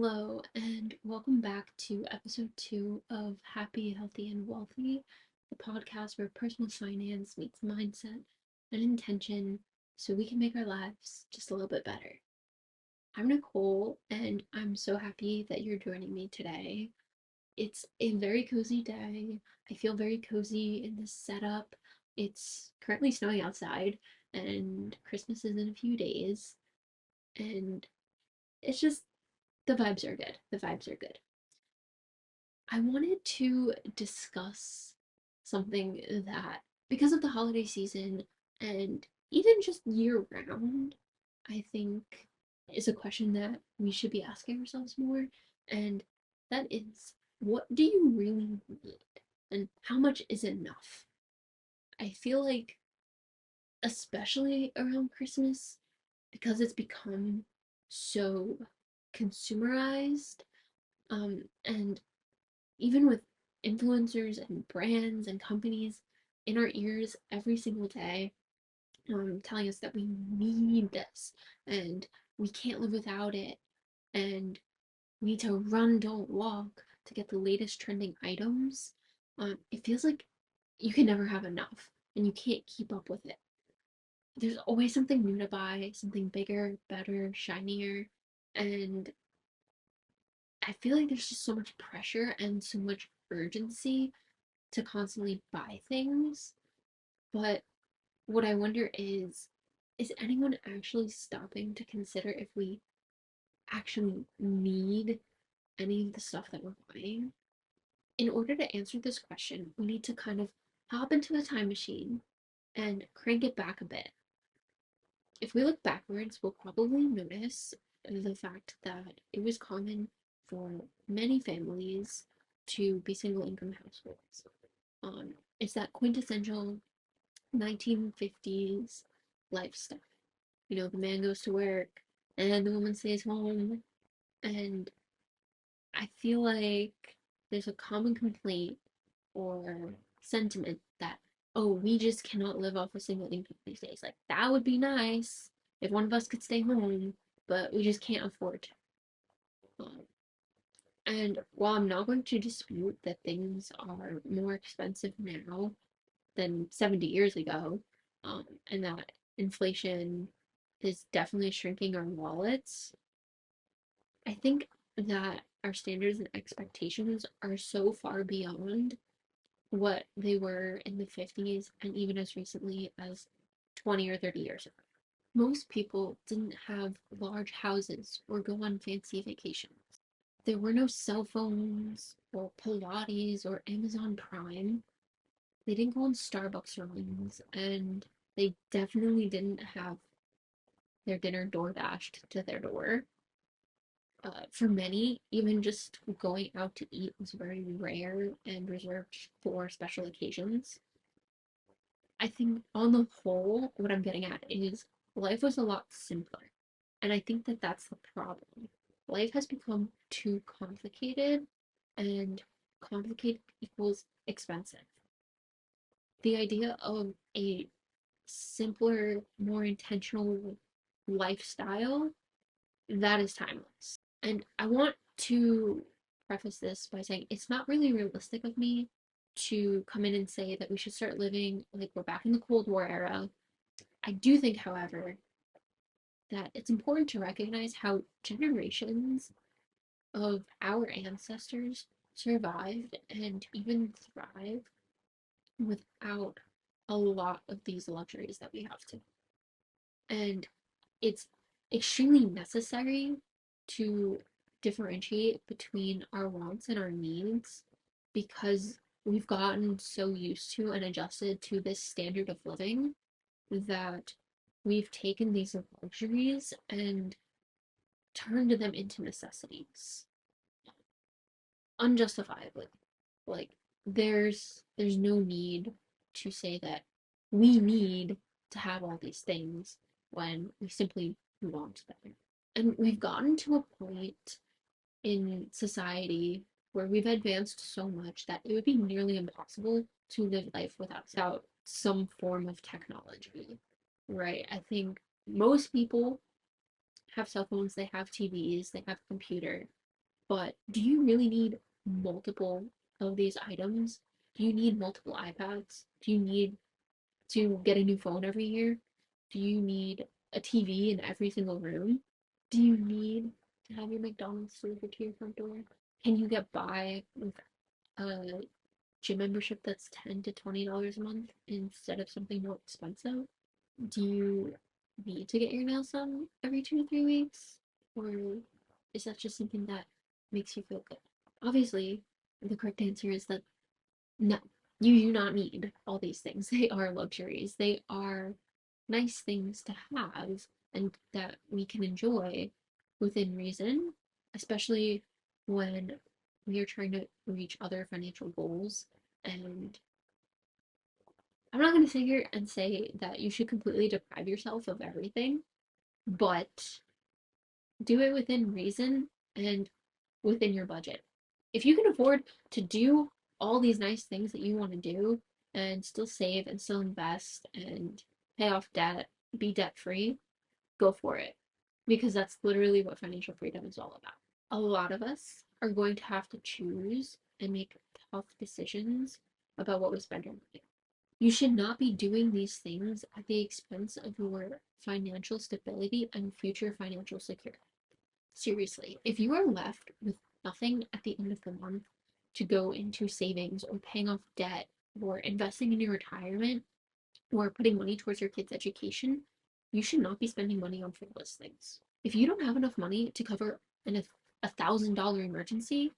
Hello, and welcome back to episode 2 of Happy, Healthy, and Wealthy, the podcast where personal finance meets mindset and intention so we can make our lives just a little bit better. I'm Nicole, and I'm so happy that you're joining me today. It's a very cozy day. I feel very cozy in this setup. It's currently snowing outside, and Christmas is in a few days, and it's just the vibes are good. The vibes are good. I wanted to discuss something that, because of the holiday season and even just year round, I think is a question that we should be asking ourselves more. And that is, what do you really need? And how much is enough? I feel like, especially around Christmas, because it's become so consumerized, and even with influencers and brands and companies in our ears every single day, telling us that we need this and we can't live without it and we need to run, don't walk to get the latest trending items. It feels like you can never have enough and you can't keep up with it. There's always something new to buy, something bigger, better, shinier, and I feel like there's just so much pressure and so much urgency to constantly buy things. But what I wonder is anyone actually stopping to consider if we actually need any of the stuff that we're buying? In order to answer this question, we need to kind of hop into a time machine and crank it back a bit. If we look backwards, we'll probably notice the fact that it was common for many families to be single income households. It's that quintessential 1950s lifestyle. You know, the man goes to work and the woman stays home. And I feel like there's a common complaint or sentiment that, oh, we just cannot live off a single income these days. Like, that would be nice if one of us could stay home, but we just can't afford to. Um, and while I'm not going to dispute that things are more expensive now than 70 years ago, and that inflation is definitely shrinking our wallets, I think that our standards and expectations are so far beyond what they were in the 50s and even as recently as 20 or 30 years ago. Most people didn't have large houses or go on fancy vacations. There were no cell phones or Pilates or Amazon Prime. They didn't go on Starbucks runs, and they definitely didn't have their dinner door dashed to their door. For many, even just going out to eat was very rare and reserved for special occasions. I think, on the whole, what I'm getting at is life was a lot simpler. And I think that that's the problem. Life has become too complicated, and complicated equals expensive. The idea of a simpler, more intentional lifestyle, that is timeless. And I want to preface this by saying it's not really realistic of me to come in and say that we should start living like we're back in the Cold War era. I do think, however, that it's important to recognize how generations of our ancestors survived and even thrived without a lot of these luxuries that we have today. And it's extremely necessary to differentiate between our wants and our needs because we've gotten so used to and adjusted to this standard of living that we've taken these luxuries and turned them into necessities unjustifiably. Like, there's no need to say that we need to have all these things when we simply want them. And we've gotten to a point in society where we've advanced so much that it would be nearly impossible to live life without some form of technology, right? I think most people have cell phones, they have TVs, they have a computer, But do you really need multiple of these items? Do you need multiple iPads? Do you need to get a new phone every year? Do you need a TV in every single room? Do you need to have your McDonald's delivered to your front door? Can you get by with a gym membership that's $10 to $20 a month instead of something more expensive? Do you need to get your nails done every 2 to 3 weeks? Or is that just something that makes you feel good? Obviously, the correct answer is that no, you do not need all these things. They are luxuries. They are nice things to have and that we can enjoy within reason, especially when we are trying to reach other financial goals. And I'm not going to sit here and say that you should completely deprive yourself of everything, but do it within reason and within your budget. If you can afford to do all these nice things that you want to do and still save and still invest and pay off debt, be debt free, go for it. Because that's literally what financial freedom is all about. A lot of us are going to have to choose and make tough decisions about what we spend our money. You should not be doing these things at the expense of your financial stability and future financial security. Seriously, if you are left with nothing at the end of the month to go into savings or paying off debt or investing in your retirement or putting money towards your kids' education, you should not be spending money on frivolous things. If you don't have enough money to cover $1,000 emergency,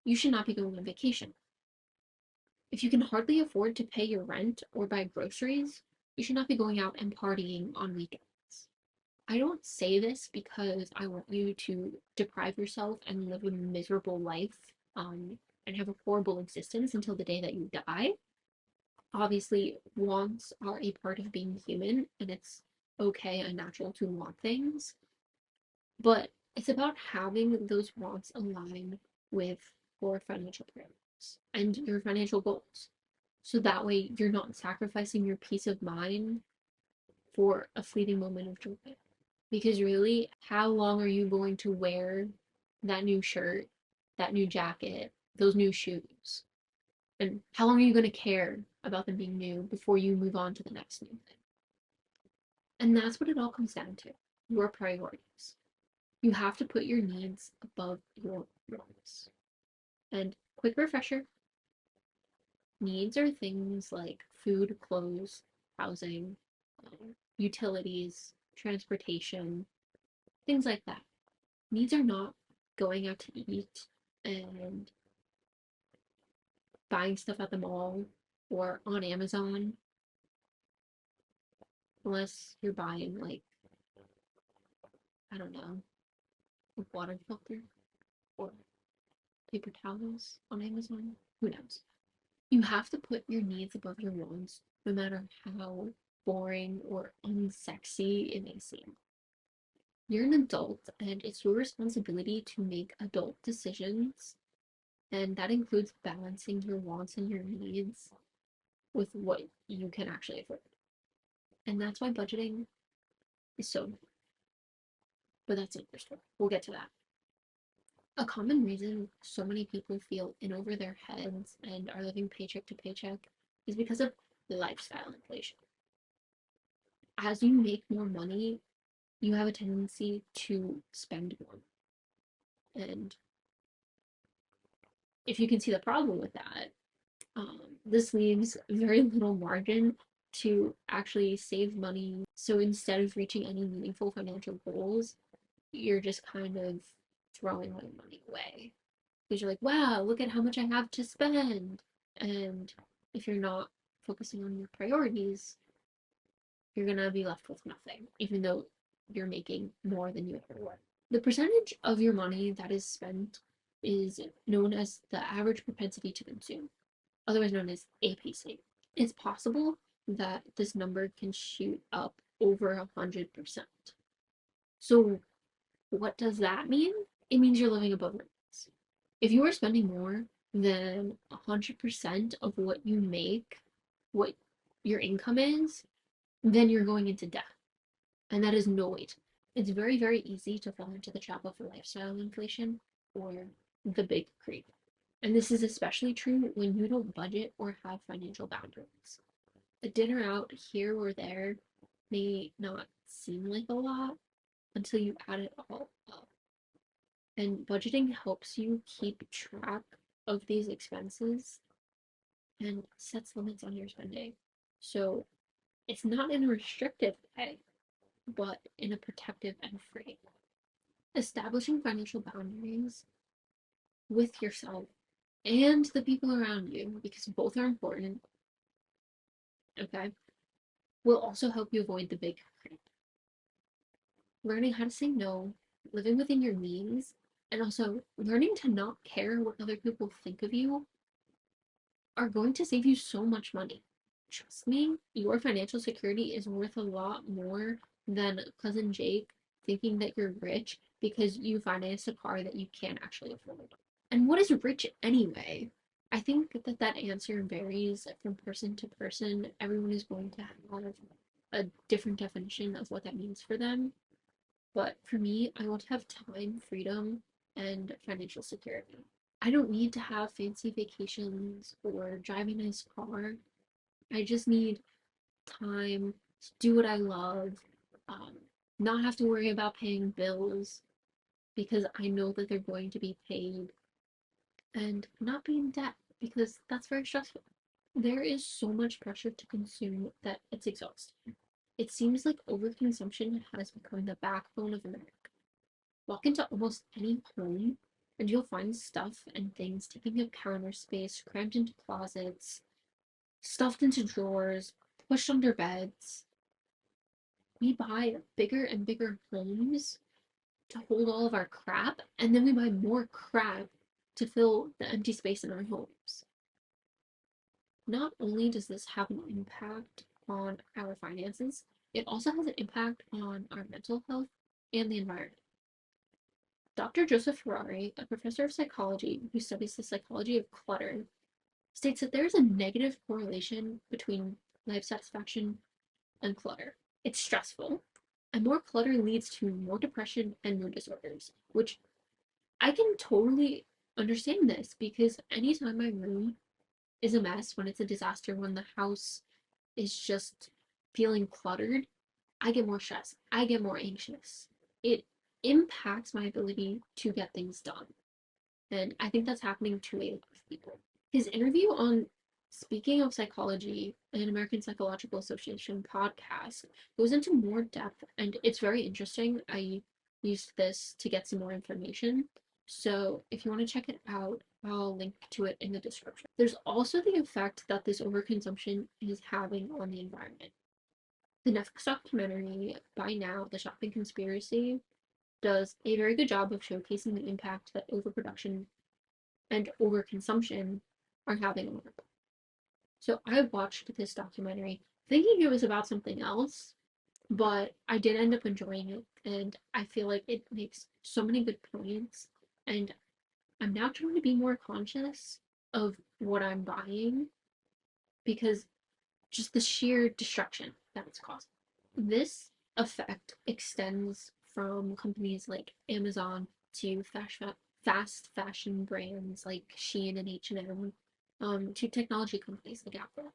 you should not be going on vacation. If you can hardly afford to pay your rent or buy groceries, you should not be going out and partying on weekends. I don't say this because I want you to deprive yourself and live a miserable life and have a horrible existence until the day that you die. Obviously, wants are a part of being human, and it's okay and natural to want things, but it's about having those wants align with your financial priorities and your financial goals. So that way, you're not sacrificing your peace of mind for a fleeting moment of joy. Because really, how long are you going to wear that new shirt, that new jacket, those new shoes? And how long are you going to care about them being new before you move on to the next new thing? And that's what it all comes down to, your priorities. You have to put your needs above your wants. And quick refresher, needs are things like food, clothes, housing, utilities, transportation, things like that. Needs are not going out to eat and buying stuff at the mall or on Amazon, unless you're buying, like, I don't know, a water filter or paper towels on Amazon. Who knows? You have to put your needs above your wants, no matter how boring or unsexy it may seem. You're an adult, and it's your responsibility to make adult decisions, and that includes balancing your wants and your needs with what you can actually afford. And that's why budgeting is so important. But that's another story. We'll get to that. A common reason so many people feel in over their heads and are living paycheck to paycheck is because of lifestyle inflation. As you make more money, you have a tendency to spend more. And if you can see the problem with that, this leaves very little margin to actually save money. So instead of reaching any meaningful financial goals, you're just kind of throwing money away. Because you're like, wow, look at how much I have to spend. And if you're not focusing on your priorities, you're gonna be left with nothing, even though you're making more than you ever were. The percentage of your money that is spent is known as the average propensity to consume, otherwise known as APC. It's possible that this number can shoot up over 100%. So, what does that mean? It means you're living above your means. If you are spending more than 100% of what you make, what your income is, then you're going into debt. And that is no way to. It's very, very easy to fall into the trap of lifestyle inflation or the big creep. And this is especially true when you don't budget or have financial boundaries. A dinner out here or there may not seem like a lot until you add it all up. And budgeting helps you keep track of these expenses and sets limits on your spending. So it's not in a restrictive way, but in a protective and free. Establishing financial boundaries with yourself and the people around you, because both are important, okay, will also help you avoid the big creep. Learning how to say no, living within your means, and also learning to not care what other people think of you are going to save you so much money. Trust me, your financial security is worth a lot more than cousin Jake thinking that you're rich because you financed a car that you can't actually afford. And what is rich anyway? I think that that answer varies from person to person. Everyone is going to have a different definition of what that means for them. But for me, I want to have time, freedom, and financial security. I don't need to have fancy vacations or drive a nice car. I just need time to do what I love, um, not have to worry about paying bills because I know that they're going to be paid, and not be in debt because that's very stressful. There is so much pressure to consume that it's exhausting. It seems like overconsumption has become the backbone of America. Walk into almost any home and you'll find stuff and things taking up counter space, crammed into closets, stuffed into drawers, pushed under beds. We buy bigger and bigger homes to hold all of our crap, and then we buy more crap to fill the empty space in our homes. Not only does this have an impact on our finances, it also has an impact on our mental health and the environment. Dr. Joseph Ferrari, a professor of psychology who studies the psychology of clutter, states that there is a negative correlation between life satisfaction and clutter. It's stressful, and more clutter leads to more depression and mood disorders, which I can totally understand this because anytime my room is a mess, when it's a disaster, when the house is just feeling cluttered, I get more stressed. I get more anxious. It impacts my ability to get things done. And I think that's happening to a lot of people. His interview on Speaking of Psychology, an American Psychological Association podcast, goes into more depth and it's very interesting. I used this to get some more information. So if you want to check it out, I'll link to it in the description. There's also the effect that this overconsumption is having on the environment. The Netflix documentary, By Now, The Shopping Conspiracy, does a very good job of showcasing the impact that overproduction and overconsumption are having on our planet. So I watched this documentary thinking it was about something else, but I did end up enjoying it, and I feel like it makes so many good points. And I'm now trying to be more conscious of what I'm buying because just the sheer destruction that it's causing. This effect extends from companies like Amazon to fast fashion brands like Shein and H&M, to technology companies like Apple.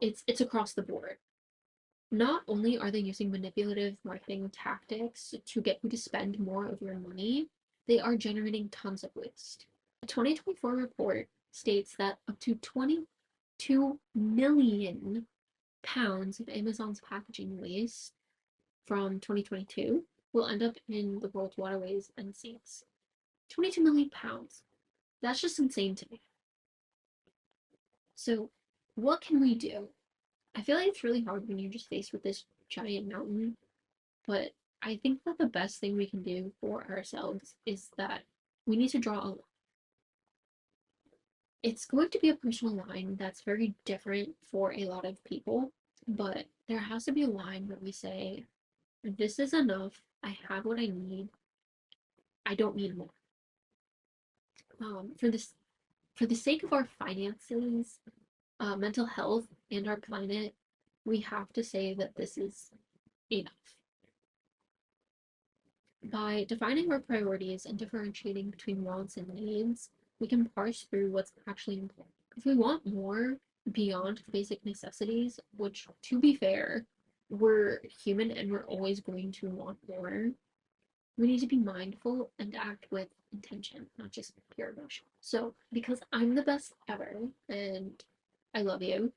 It's across the board. Not only are they using manipulative marketing tactics to get you to spend more of your money, they are generating tons of waste. A 2024 report states that up to 22 million pounds of Amazon's packaging waste from 2022 will end up in the world's waterways and seas. 22 million pounds. That's just insane to me. So, what can we do? I feel like it's really hard when you're just faced with this giant mountain, but I think that the best thing we can do for ourselves is that we need to draw a line. It's going to be a personal line that's very different for a lot of people, but there has to be a line where we say, this is enough. I have what I need. I don't need more. For this, for the sake of our finances, mental health, and our planet, we have to say that this is enough. By defining our priorities and differentiating between wants and needs, we can parse through what's actually important. If we want more beyond basic necessities, which, to be fair, we're human and we're always going to want more, we need to be mindful and act with intention, not just pure emotion. So, because I'm the best ever and I love you,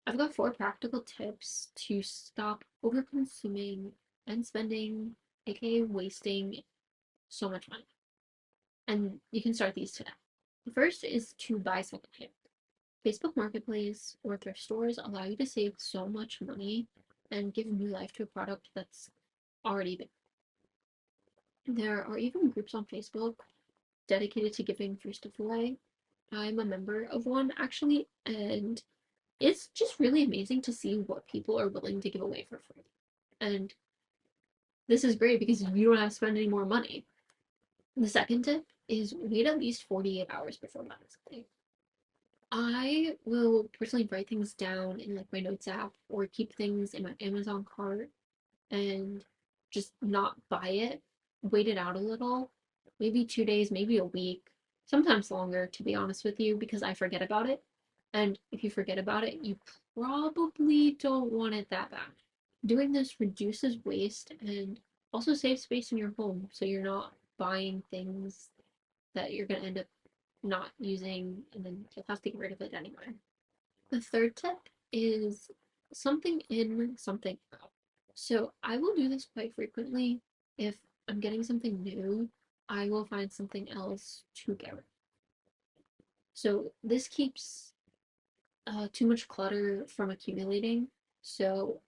I've got 4 practical tips to stop overconsuming and spending, aka wasting so much money. And you can start these today. The first is to buy secondhand. Facebook Marketplace or thrift stores allow you to save so much money and give new life to a product that's already been. There are even groups on Facebook dedicated to giving free stuff away. I'm a member of one actually, and it's just really amazing to see what people are willing to give away for free. And this is great because you don't have to spend any more money. The second tip is wait at least 48 hours before buying something. I will personally write things down in like my notes app or keep things in my Amazon cart and just not buy it, wait it out a little, maybe 2 days, maybe a week, sometimes longer, to be honest with you, because I forget about it. And if you forget about it, you probably don't want it that bad. Doing this reduces waste and also saves space in your home so you're not buying things that you're going to end up not using and then you'll have to get rid of it anyway. The third tip is something in, something out. So I will do this quite frequently. If I'm getting something new, I will find something else to get rid of. So this keeps too much clutter from accumulating. So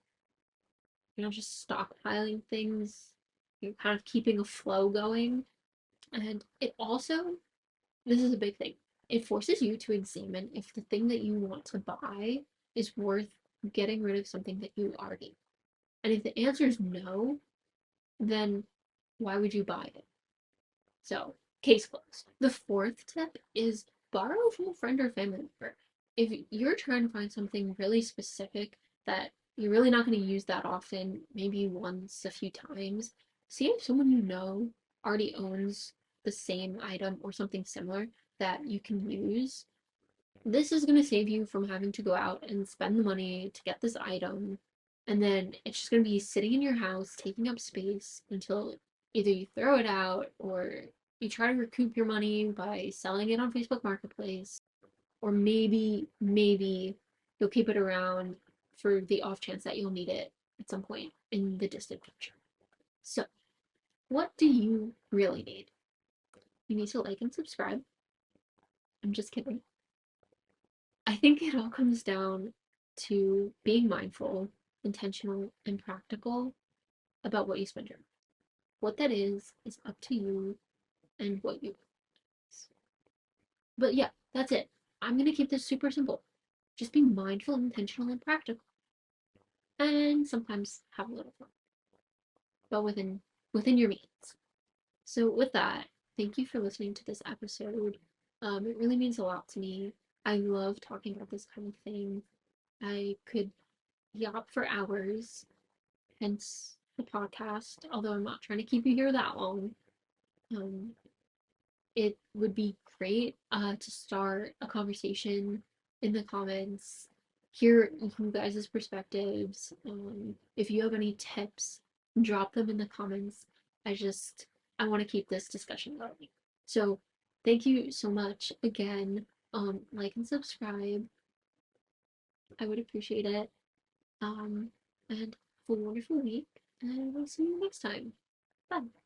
you're not just stockpiling things, you're kind of keeping a flow going. And it also, this is a big thing, it forces you to examine if the thing that you want to buy is worth getting rid of something that you already. And if the answer is no, then why would you buy it? So, case closed. The fourth tip is borrow from a friend or family member. If you're trying to find something really specific that you're really not going to use that often, maybe once a few times, see if someone you know already owns the same item or something similar that you can use. This is going to save you from having to go out and spend the money to get this item, and then it's just going to be sitting in your house taking up space until either you throw it out or you try to recoup your money by selling it on Facebook Marketplace, or maybe you'll keep it around for the off chance that you'll need it at some point in the distant future. So, what do you really need? You need to like and subscribe. I'm just kidding. I think it all comes down to being mindful, intentional, and practical about what you spend your money. What that is up to you and what you. But yeah, that's it. I'm gonna keep this super simple. Just be mindful, intentional, and practical, and sometimes have a little fun, but within your means. So with that, thank you for listening to this episode. It really means a lot to me. I love talking about this kind of thing. I could yap for hours, hence the podcast, although I'm not trying to keep you here that long. Um, it would be great to start a conversation in the comments, hear you guys' perspectives. If you have any tips, drop them in the comments. I want to keep this discussion going. So thank you so much again. Like and subscribe. I would appreciate it. And have a wonderful week, and we'll see you next time. Bye.